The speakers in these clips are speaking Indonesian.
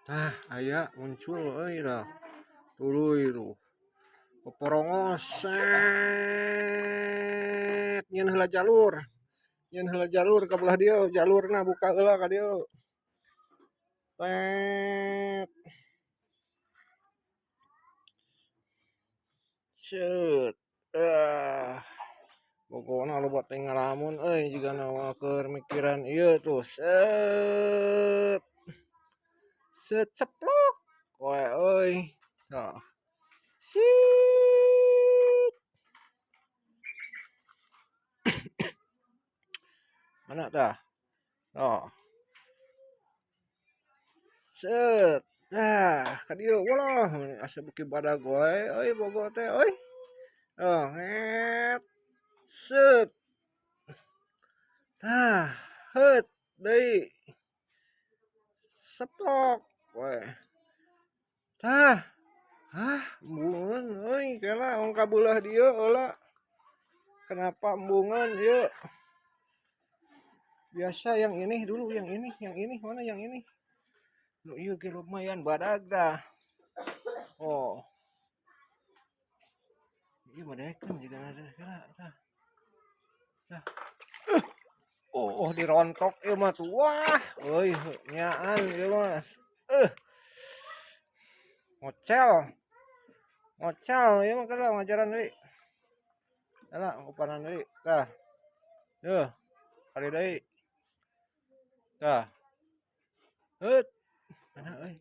Ah, aya muncul euy dah. Tuluy tuh. Peporongos set. Nyeun heula jalur. Nyeun heula jalur ka belah dieu, jalurna buka heula ka dieu. Tet. Set. Pokona loba teh ngalamun euy jigana keur mikiran ieu tuh. Set. Set ceplok. Koe euy. Tah. Sit. Mana tah? Oh. Set. Tah, ka dieu ulah asa beuki badag wae euy bogo teh euy. Oh, het. Set. Tah, heut deui. Seplok we. Tah. Hah, embungeun euy kela ong ka beulah dieu heula. Kenapa embungeun ieu? Biasa yang ini dulu, yang ini mana yang ini? Nu ieu ge lumayan badag dah. Oh. Ieu mah daekeun jigana kela tah. Tah. Oh, dirontok ieu mah tuh. Wah, euy nyaan ieu mah. Ngocel. Ngocel ieu mah kada ngajaran deui. Ala nguparan deui. Tah. Yeuh. Kali deui. Tah. Heut. Mana euy?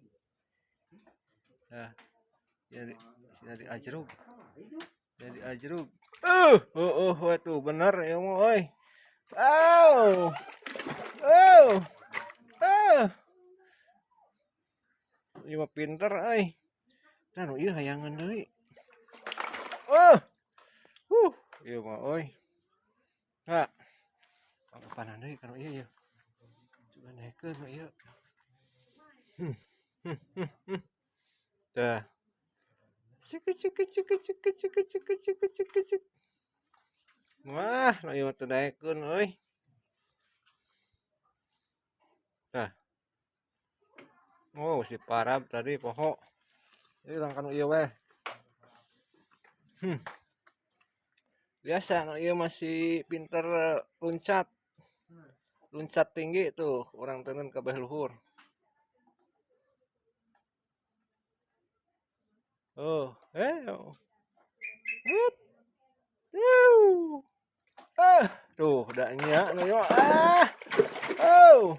Tah. Jadi ajrug. Jadi ajrug. Tuh bener ieu mah euy. Oh. Oh. Oh. Ieu mah pinter euy. Tah nu ieu hayangan deui. Oh. Ieu mah euy. Tah. Pangkapanan deui kana ieu. Coba naekeun nu ieu. Tah. Cik cik cik cik cik cik cik cik cik. Wah, nu ieu teh naekeun euy. Tah. Oh, si parab tadi poho. Ilang kanu ieu weh. Biasa nu ieu masih pinter loncat. Loncat tinggi tuh, orang teuneun kabeh luhur. Oh, Hut. Tuh, da nya nu ieu. Oh.